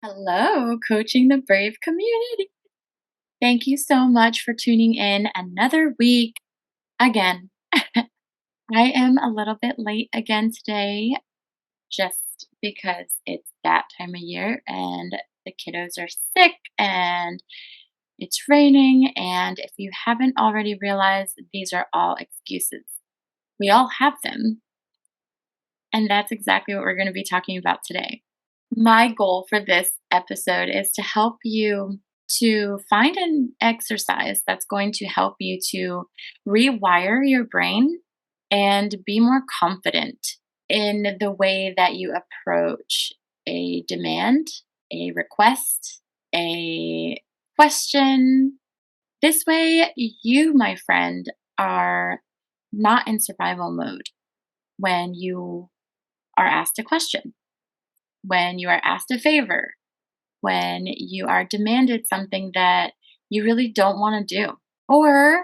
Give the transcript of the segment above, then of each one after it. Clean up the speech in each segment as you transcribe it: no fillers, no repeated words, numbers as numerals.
Hello, Coaching the Brave community. Thank you so much for tuning in another week again. I am a little bit late again today just because it's that time of year and the kiddos are sick and it's raining. And if you haven't already realized, these are all excuses. We all have them. And that's exactly what we're going to be talking about today. My goal for this episode is to help you to find an exercise that's going to help you to rewire your brain and be more confident in the way that you approach a demand, a request, a question. This way, you, my friend, are not in survival mode when you are asked a question, when you are asked a favor, when you are demanded something that you really don't want to do, or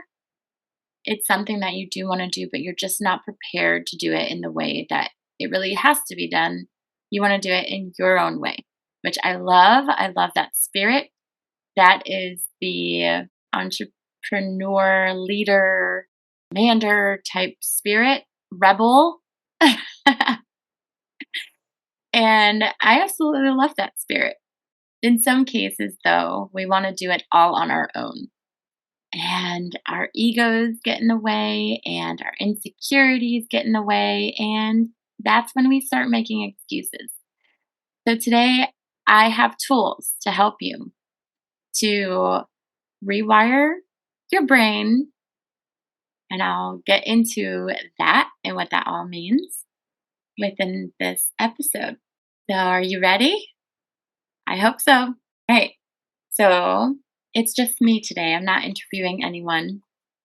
it's something that you do want to do, but you're just not prepared to do it in the way that it really has to be done. You want to do it in your own way, which I love. I love that spirit. That is the entrepreneur, leader, commander type spirit, rebel. And I absolutely love that spirit. In some cases, though, we want to do it all on our own. And our egos get in the way, and our insecurities get in the way. And that's when we start making excuses. So today, I have tools to help you to rewire your brain. And I'll get into that and what that all means within this episode. So, are you ready? I hope so. All right. So it's just me today. I'm not interviewing anyone.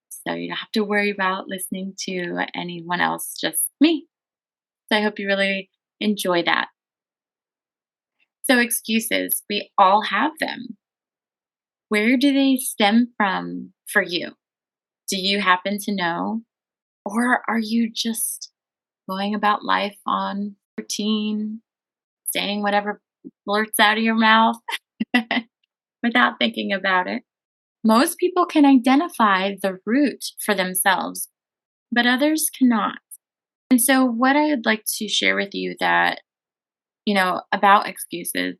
So you don't have to worry about listening to anyone else, just me. So I hope you really enjoy that. So, excuses, we all have them. Where do they stem from for you? Do you happen to know? Or are you just going about life on routine, saying whatever blurts out of your mouth without thinking about it? Most people can identify the root for themselves, but others cannot. And so, what I'd like to share with you that, about excuses,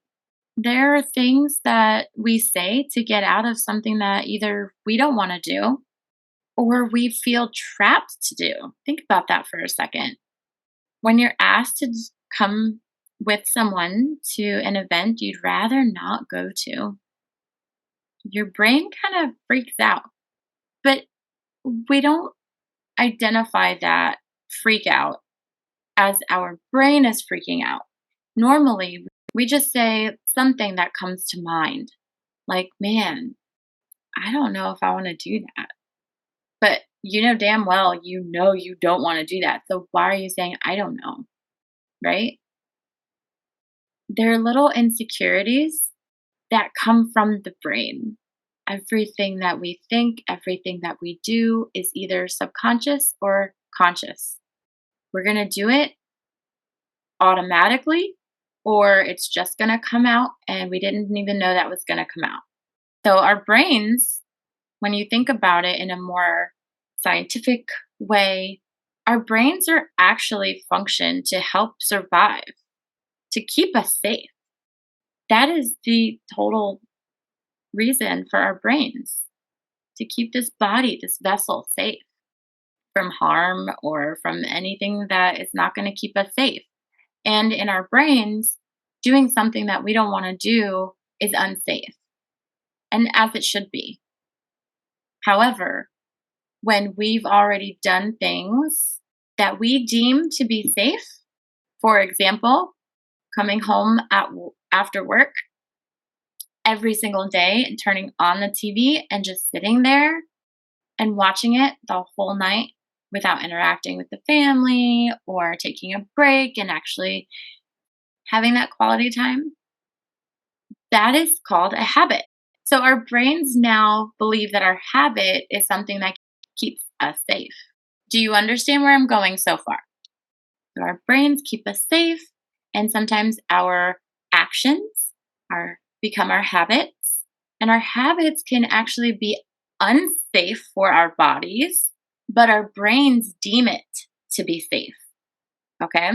there are things that we say to get out of something that either we don't want to do or we feel trapped to do. Think about that for a second. When you're asked to come with someone to an event you'd rather not go to, your brain kind of freaks out. But we don't identify that freak out as our brain is freaking out. Normally, we just say something that comes to mind, like, man, I don't know if I want to do that. But you know damn well you don't want to do that. So why are you saying, I don't know? Right? There are little insecurities that come from the brain. Everything that we think, everything that we do is either subconscious or conscious. We're going to do it automatically, or it's just going to come out and we didn't even know that was going to come out. So, our brains, when you think about it in a more scientific way, our brains are actually function to help survive, to keep us safe. That is the total reason for our brains, to keep this body, this vessel safe from harm or from anything that is not going to keep us safe. And in our brains, doing something that we don't want to do is unsafe, and as it should be. However, when we've already done things that we deem to be safe, for example, coming home after work every single day and turning on the TV and just sitting there and watching it the whole night without interacting with the family or taking a break and actually having that quality time, that is called a habit. So our brains now believe that our habit is something that keeps us safe. Do you understand where I'm going so far? So our brains keep us safe, and sometimes our actions become our habits, and our habits can actually be unsafe for our bodies, but our brains deem it to be safe. Okay?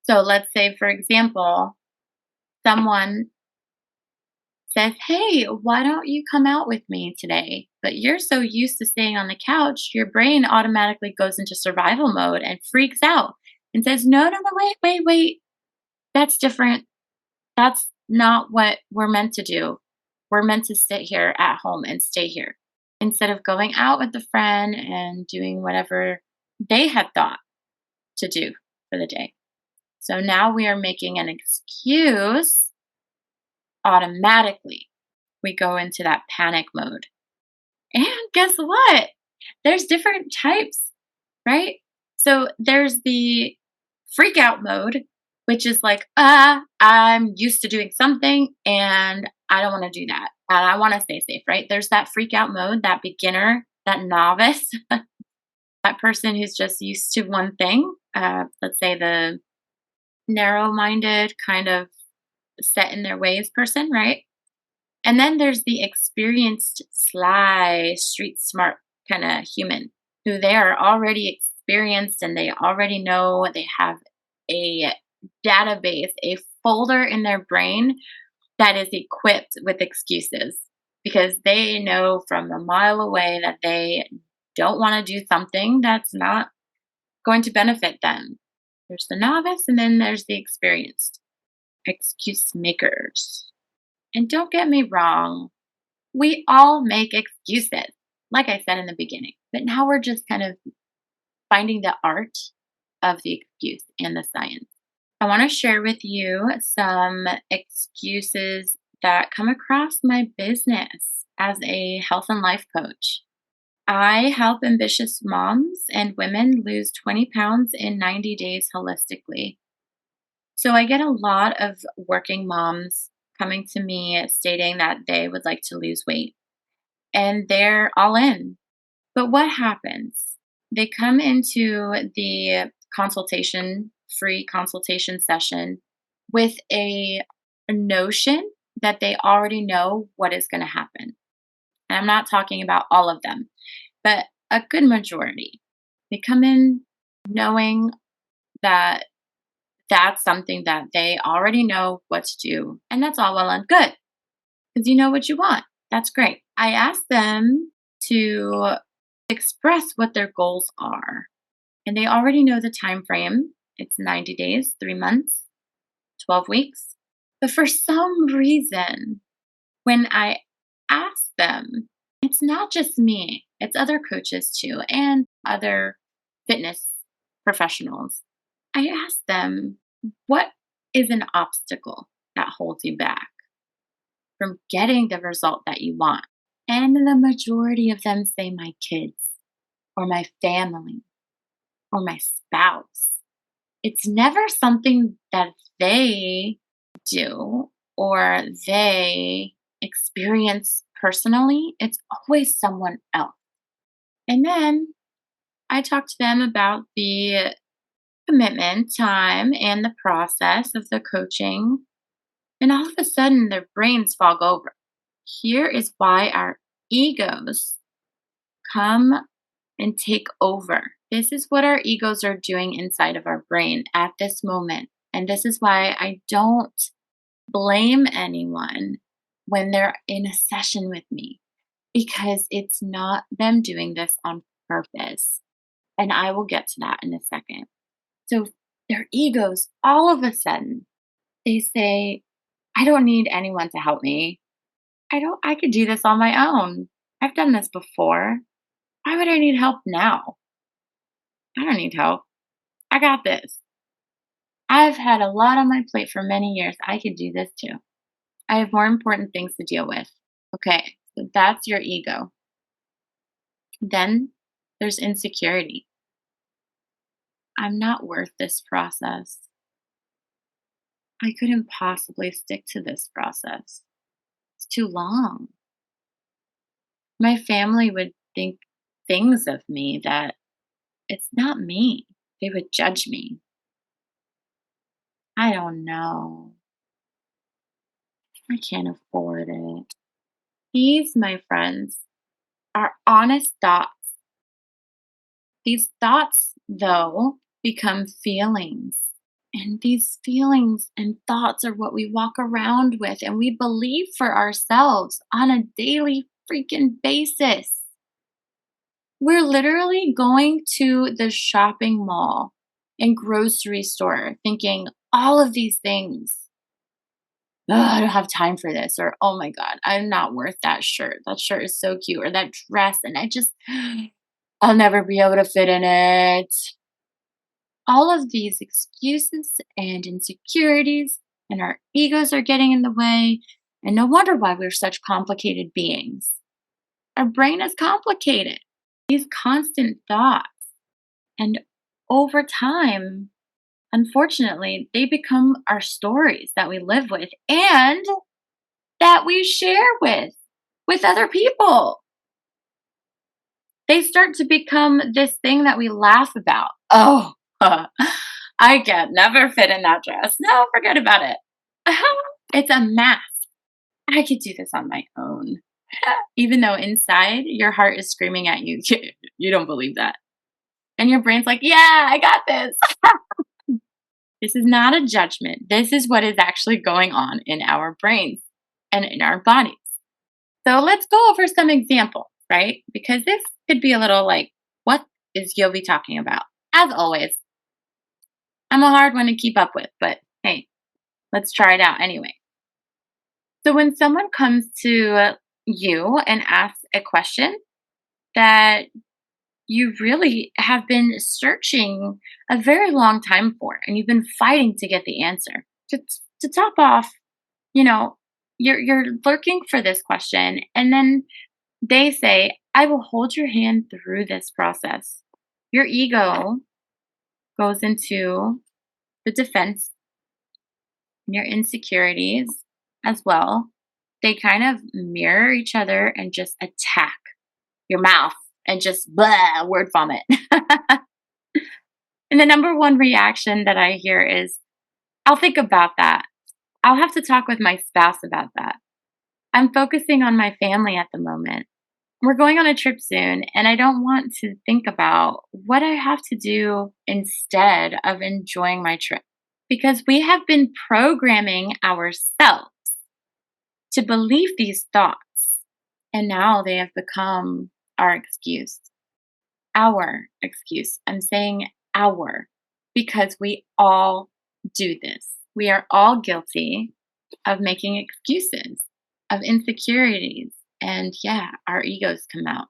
So let's say, for example, someone says, "Hey, why don't you come out with me today?" But you're so used to staying on the couch, your brain automatically goes into survival mode and freaks out and says, "No, no, no, wait, wait, wait. That's different. That's not what we're meant to do. We're meant to sit here at home and stay here." Instead of going out with a friend and doing whatever they had thought to do for the day. So now we are making an excuse automatically. We go into that panic mode. And guess what? There's different types, right? So there's the freak out mode, which is like, I'm used to doing something and I don't want to do that. And I want to stay safe, right? There's that freak out mode, that beginner, that novice, that person who's just used to one thing. Let's say the narrow minded, kind of set in their ways person, right? And then there's the experienced, sly, street smart kind of human who they are already experienced and they already know they have a database, a folder in their brain that is equipped with excuses because they know from a mile away that they don't want to do something that's not going to benefit them. There's the novice and then there's the experienced excuse makers. And don't get me wrong, we all make excuses, like I said in the beginning. But now we're just kind of finding the art of the excuse and the science. I want to share with you some excuses that come across my business as a health and life coach. I help ambitious moms and women lose 20 pounds in 90 days holistically. So I get a lot of working moms coming to me stating that they would like to lose weight and they're all in. But what happens? They come into the consultation, free consultation session with a notion that they already know what is going to happen. And I'm not talking about all of them, but a good majority. They come in knowing that that's something that they already know what to do. And that's all well and good because you know what you want. That's great. I ask them to express what their goals are. And they already know the time frame. It's 90 days, 3 months, 12 weeks. But for some reason, when I ask them, it's not just me, it's other coaches too, and other fitness professionals. I ask them, what is an obstacle that holds you back from getting the result that you want? And the majority of them say my kids or my family or my spouse. It's never something that they do or they experience personally. It's always someone else. And then I talk to them about the commitment, time, and the process of the coaching. And all of a sudden, their brains fog over. Here is why our egos come and take over. This is what our egos are doing inside of our brain at this moment. And this is why I don't blame anyone when they're in a session with me because it's not them doing this on purpose. And I will get to that in a second. So their egos, all of a sudden, they say, I don't need anyone to help me. I could do this on my own. I've done this before. Why would I need help now? I don't need help. I got this. I've had a lot on my plate for many years. I could do this too. I have more important things to deal with. Okay, so that's your ego. Then there's insecurity. I'm not worth this process. I couldn't possibly stick to this process. It's too long. My family would think things of me that it's not me. They would judge me. I don't know. I can't afford it. These, my friends, are honest thoughts. These thoughts, though, become feelings. And these feelings and thoughts are what we walk around with and we believe for ourselves on a daily freaking basis. We're literally going to the shopping mall and grocery store thinking all of these things. "Ugh, I don't have time for this," or "Oh my God, I'm not worth that shirt. That shirt is so cute," or "that dress, and I'll never be able to fit in it." All of these excuses and insecurities and our egos are getting in the way. And no wonder why we're such complicated beings. Our brain is complicated. These constant thoughts. And over time, unfortunately, they become our stories that we live with and that we share with other people. They start to become this thing that we laugh about. Oh, I can never fit in that dress. No, forget about it. It's a mask. I could do this on my own. Even though inside your heart is screaming at you, you don't believe that. And your brain's like, yeah, I got this. This is not a judgment. This is what is actually going on in our brains and in our bodies. So let's go over some examples, right? Because this could be a little like, what is Yovi talking about? As always, I'm a hard one to keep up with, but hey, let's try it out anyway. So when someone comes to you and asks a question that you really have been searching a very long time for, and you've been fighting to get the answer, to, to top off, you know, you're lurking for this question, and then they say, I will hold your hand through this process. Your ego goes into the defense, and your insecurities as well. They kind of mirror each other and just attack your mouth and just blah, word vomit. And the number one reaction that I hear is, I'll think about that. I'll have to talk with my spouse about that. I'm focusing on my family at the moment. We're going on a trip soon, and I don't want to think about what I have to do instead of enjoying my trip. Because we have been programming ourselves to believe these thoughts, and now they have become our excuse. Our excuse. I'm saying our because we all do this. We are all guilty of making excuses, of insecurities, and yeah, our egos come out.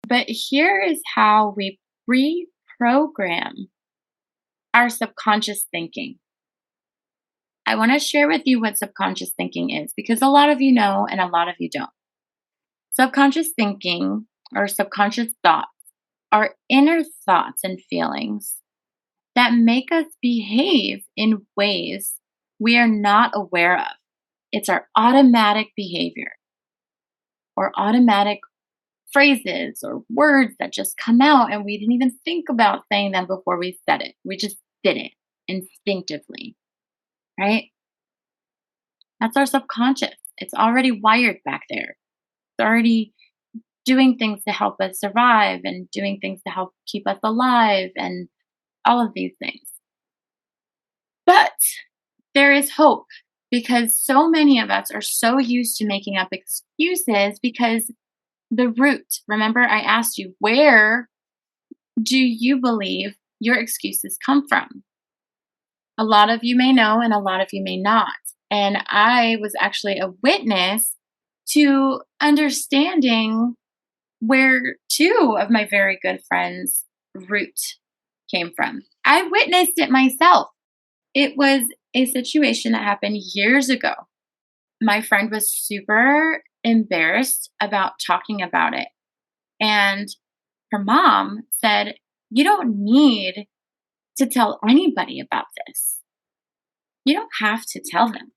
But here is how we reprogram our subconscious thinking. I want to share with you what subconscious thinking is because a lot of you know and a lot of you don't. Subconscious thinking or subconscious thoughts are inner thoughts and feelings that make us behave in ways we are not aware of. It's our automatic behavior or automatic phrases or words that just come out and we didn't even think about saying them before we said it. We just did it instinctively, right? That's our subconscious. It's already wired back there. It's already doing things to help us survive and doing things to help keep us alive and all of these things. But there is hope because so many of us are so used to making up excuses because the root, remember, I asked you, where do you believe your excuses come from? A lot of you may know, and a lot of you may not. And I was actually a witness to understanding where two of my very good friends' root came from. I witnessed it myself. It was a situation that happened years ago. My friend was super embarrassed about talking about it. And her mom said, you don't need to tell anybody about this. You don't have to tell them,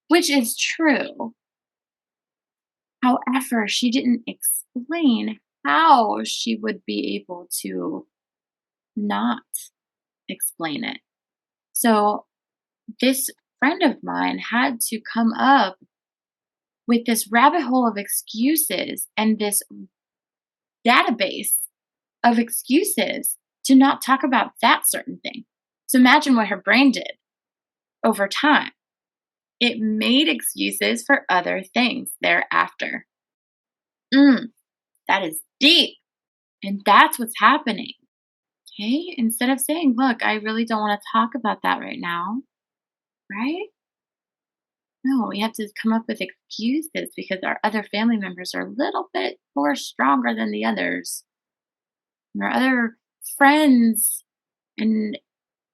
which is true. However, she didn't explain how she would be able to not explain it. So this friend of mine had to come up with this rabbit hole of excuses and this database of excuses to not talk about that certain thing. So imagine what her brain did over time. It made excuses for other things thereafter. Mm, that is deep. And that's what's happening. Okay. Instead of saying, look, I really don't want to talk about that right now. Right? No, we have to come up with excuses because our other family members are a little bit more stronger than the others. And our other friends and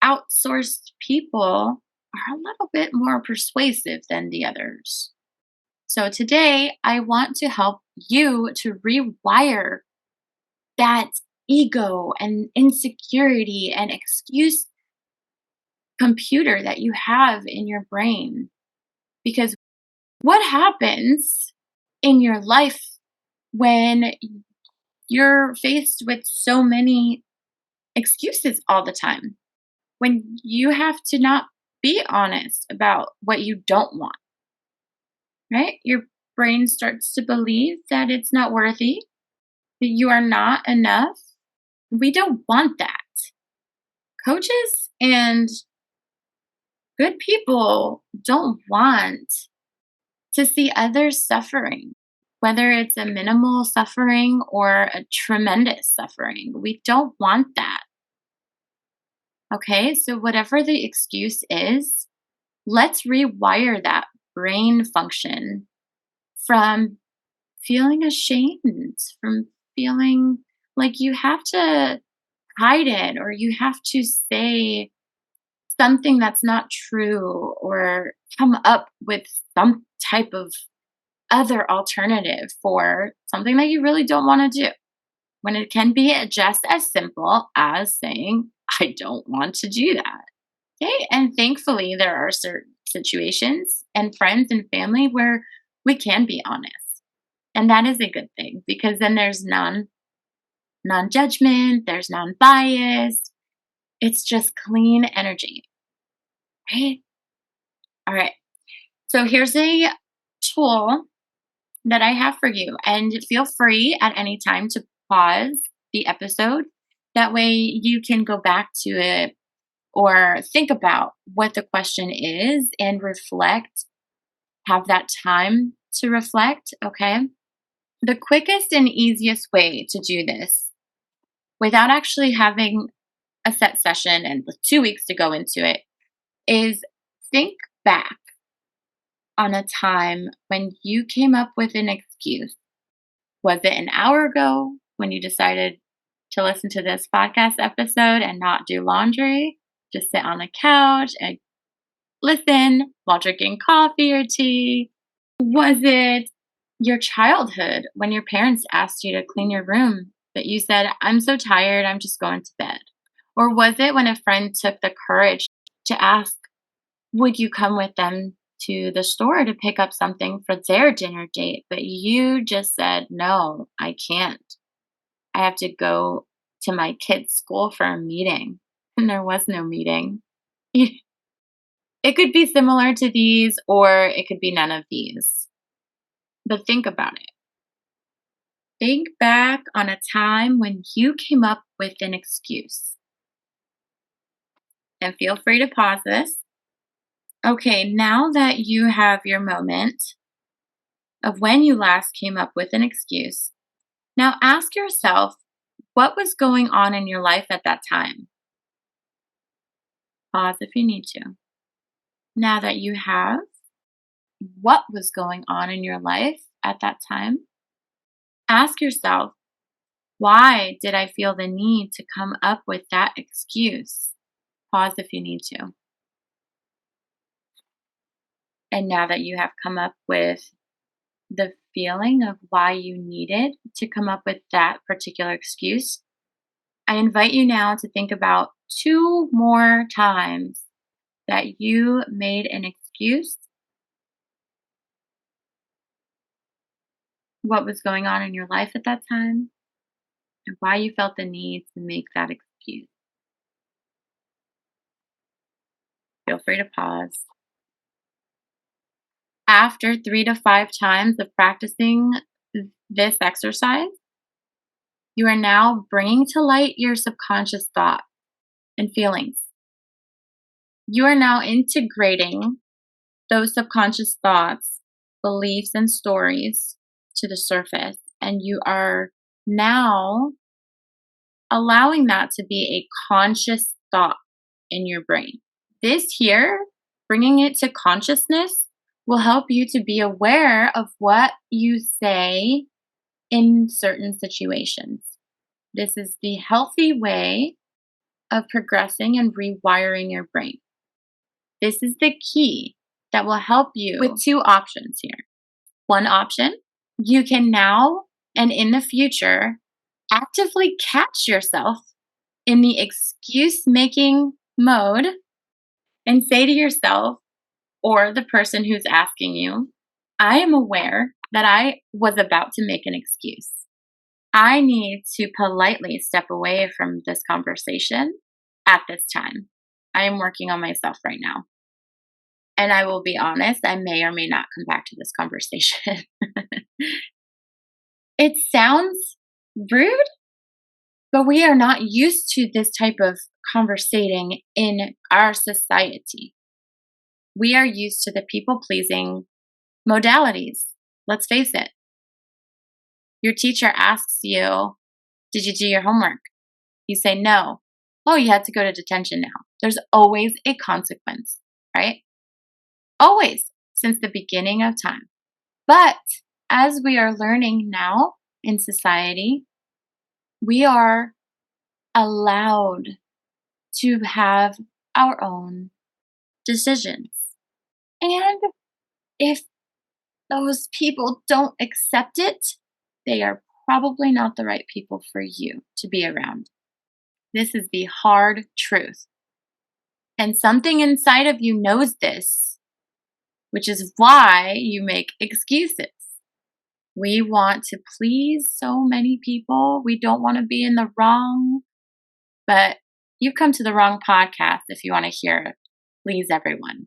outsourced people are a little bit more persuasive than the others. So today, I want to help you to rewire that ego and insecurity and excuse computer that you have in your brain. Because what happens in your life when you're faced with so many excuses all the time? When you have to not be honest about what you don't want, right? Your brain starts to believe that it's not worthy, that you are not enough. We don't want that. Coaches and good people don't want to see others suffering, whether it's a minimal suffering or a tremendous suffering. We don't want that. Okay, so whatever the excuse is, let's rewire that brain function from feeling ashamed, from feeling like you have to hide it or you have to say something that's not true or come up with some type of other alternative for something that you really don't want to do. When it can be just as simple as saying, I don't want to do that. Okay. And thankfully, there are certain situations and friends and family where we can be honest. And that is a good thing because then there's non judgment, there's non bias. It's just clean energy. Right. All right. So here's a tool that I have for you. And feel free at any time to pause the episode. That way you can go back to it or think about what the question is and reflect, have that time to reflect. Okay. The quickest and easiest way to do this without actually having a set session and 2 weeks to go into it is think back on a time when you came up with an excuse. Was it an hour ago when you decided to listen to this podcast episode and not do laundry? Just sit on the couch and listen while drinking coffee or tea? Was it your childhood when your parents asked you to clean your room, but you said, I'm so tired, I'm just going to bed? Or was it when a friend took the courage to ask, would you come with them to the store to pick up something for their dinner date? But you just said, no, I can't. I have to go to my kid's school for a meeting. And there was no meeting. It could be similar to these, or it could be none of these. But think about it. Think back on a time when you came up with an excuse. And feel free to pause this. Okay, now that you have your moment of when you last came up with an excuse, now ask yourself what was going on in your life at that time. Pause if you need to. Now that you have what was going on in your life at that time, ask yourself, why did I feel the need to come up with that excuse? Pause if you need to. And now that you have come up with the feeling of why you needed to come up with that particular excuse, I invite you now to think about 2 more times that you made an excuse, what was going on in your life at that time, and why you felt the need to make that excuse. Feel free to pause. After 3 to 5 times of practicing this exercise, you are now bringing to light your subconscious thoughts and feelings. You are now integrating those subconscious thoughts, beliefs, and stories to the surface, and you are now allowing that to be a conscious thought in your brain. This here, bringing it to consciousness, will help you to be aware of what you say in certain situations. This is the healthy way of progressing and rewiring your brain. This is the key that will help you with 2 options here. One option, you can now and in the future actively catch yourself in the excuse making mode and say to yourself or the person who's asking you, I am aware that I was about to make an excuse. I need to politely step away from this conversation at this time. I am working on myself right now. And I will be honest, I may or may not come back to this conversation. It sounds rude, but we are not used to this type of conversating in our society. We are used to the people pleasing modalities. Let's face it. Your teacher asks you, did you do your homework? You say no. Oh, you had to go to detention now. There's always a consequence, right? Always, since the beginning of time. But as we are learning now in society, we are allowed to have our own decisions. And if those people don't accept it, they are probably not the right people for you to be around. This is the hard truth. And something inside of you knows this, which is why you make excuses. We want to please so many people. We don't want to be in the wrong. But you've come to the wrong podcast if you want to hear please everyone.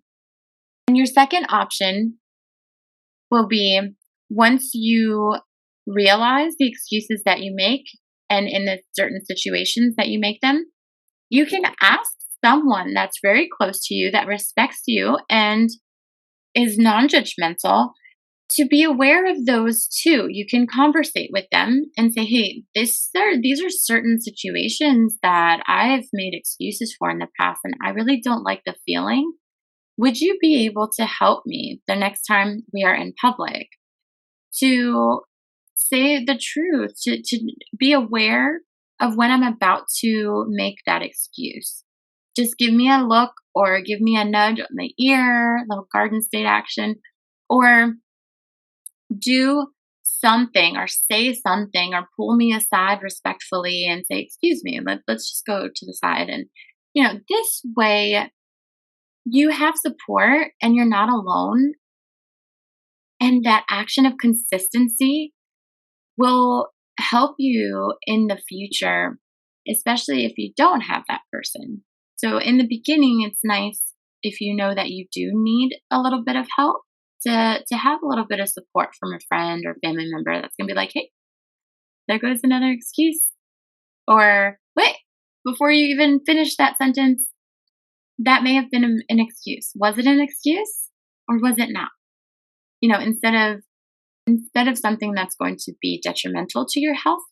And your second option will be once you realize the excuses that you make and in the certain situations that you make them, you can ask someone that's very close to you, that respects you and is non-judgmental, to be aware of those too. You can conversate with them and say, hey, these are certain situations that I've made excuses for in the past, and I really don't like the feeling. Would you be able to help me the next time we are in public to say the truth, to be aware of when I'm about to make that excuse? Just give me a look or give me a nudge on the ear, a little Garden State action, or do something or say something or pull me aside respectfully and say, excuse me, let's just go to the side. And, this way you have support and you're not alone. And that action of consistency will help you in the future, especially if you don't have that person. So in the beginning, it's nice if you know that you do need a little bit of help to have a little bit of support from a friend or family member that's going to be like, hey, there goes another excuse. Or wait, before you even finish that sentence, that may have been an excuse. Was it an excuse or was it not? Instead of something that's going to be detrimental to your health,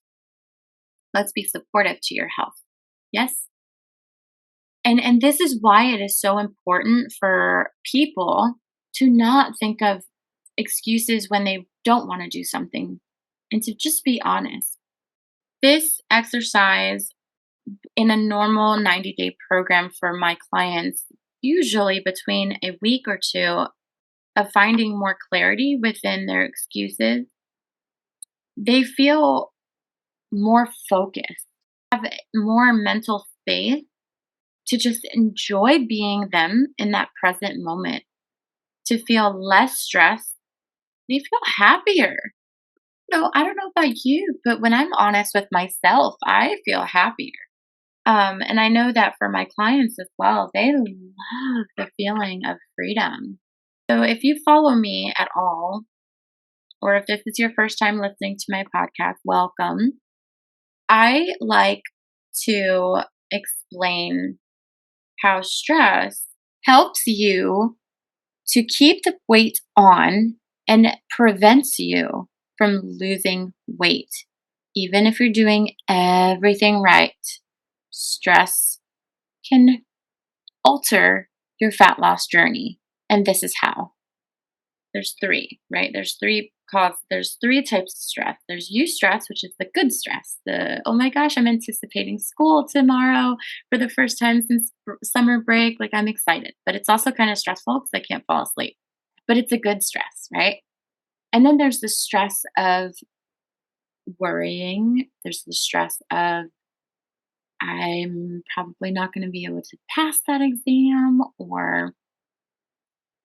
let's be supportive to your health. Yes? And this is why it is so important for people to not think of excuses when they don't want to do something and to just be honest. This exercise in a normal 90-day program for my clients, usually between a week or two of finding more clarity within their excuses, they feel more focused, have more mental space to just enjoy being them in that present moment, to feel less stressed. They feel happier. I don't know about you, but when I'm honest with myself, I feel happier. And I know that for my clients as well, they love the feeling of freedom So if you follow me at all, or if this is your first time listening to my podcast, welcome. I like to explain how stress helps you to keep the weight on and prevents you from losing weight. Even if you're doing everything right, stress can alter your fat loss journey. And this is how. There's three, right? There's three types of stress. There's eustress, which is the good stress. The oh my gosh, I'm anticipating school tomorrow for the first time since summer break. Like I'm excited. But it's also kind of stressful because I can't fall asleep. But it's a good stress, right? And then there's the stress of worrying. There's the stress of I'm probably not going to be able to pass that exam, or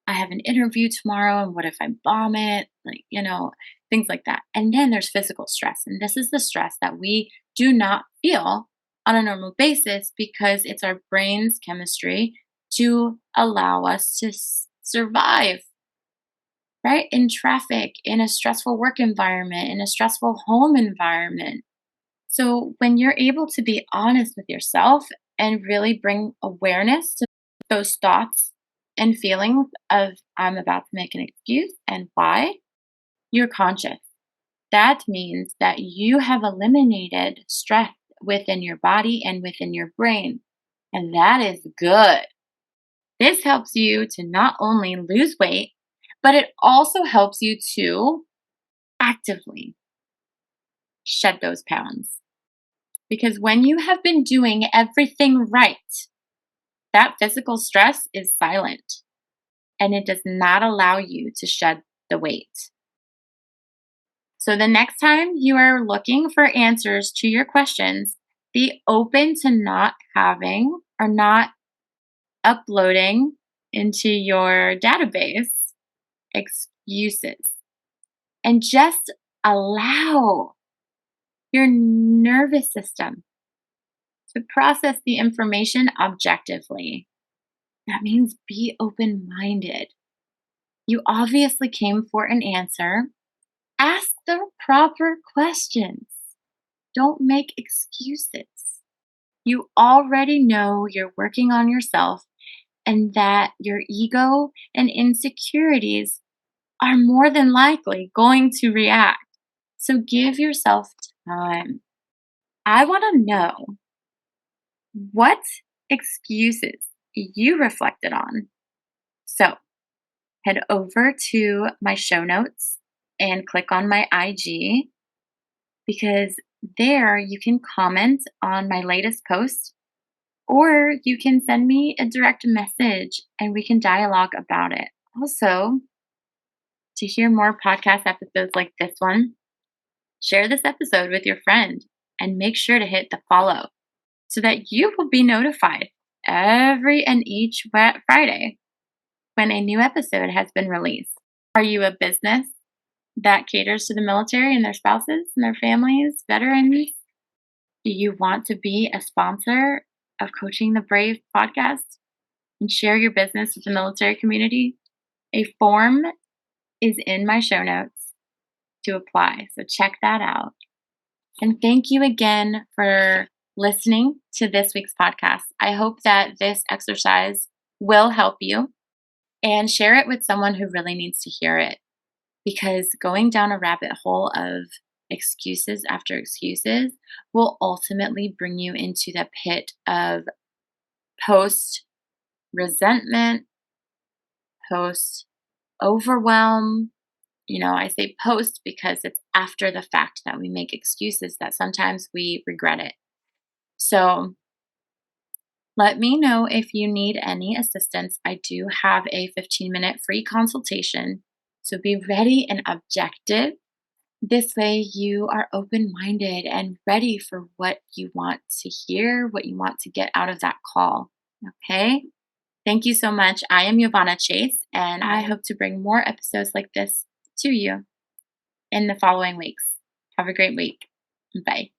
I have an interview tomorrow and what if I bomb it? Like, things like that. And then there's physical stress. And this is the stress that we do not feel on a normal basis because it's our brain's chemistry to allow us to survive, right? In traffic, in a stressful work environment, in a stressful home environment. So when you're able to be honest with yourself and really bring awareness to those thoughts and feelings of I'm about to make an excuse and why, you're conscious. That means that you have eliminated stress within your body and within your brain. And that is good. This helps you to not only lose weight, but it also helps you to actively shed those pounds. Because when you have been doing everything right, that physical stress is silent and it does not allow you to shed the weight. So the next time you are looking for answers to your questions, be open to not having or not uploading into your database excuses and just allow your nervous system to process the information objectively. That means be open minded. You obviously came for an answer. Ask the proper questions. Don't make excuses. You already know you're working on yourself and that your ego and insecurities are more than likely going to react. So give yourself time. I want to know what excuses you reflected on. So head over to my show notes and click on my IG because there you can comment on my latest post or you can send me a direct message and we can dialogue about it. Also, to hear more podcast episodes like this one, share this episode with your friend and make sure to hit the follow so that you will be notified every and each Friday when a new episode has been released. Are you a business that caters to the military and their spouses and their families, veterans? Do you want to be a sponsor of Coaching the Brave podcast and share your business with the military community? A form is in my show notes to apply, so check that out. And thank you again for listening to this week's podcast. I hope that this exercise will help you and share it with someone who really needs to hear it. Because going down a rabbit hole of excuses after excuses will ultimately bring you into the pit of post resentment, post overwhelm. I say post because it's after the fact that we make excuses that sometimes we regret it. So let me know if you need any assistance. I do have a 15-minute free consultation. So be ready and objective. This way you are open-minded and ready for what you want to hear, what you want to get out of that call. Okay? Thank you so much. I am Yvonne Chase, and I hope to bring more episodes like this to you in the following weeks. Have a great week. Bye.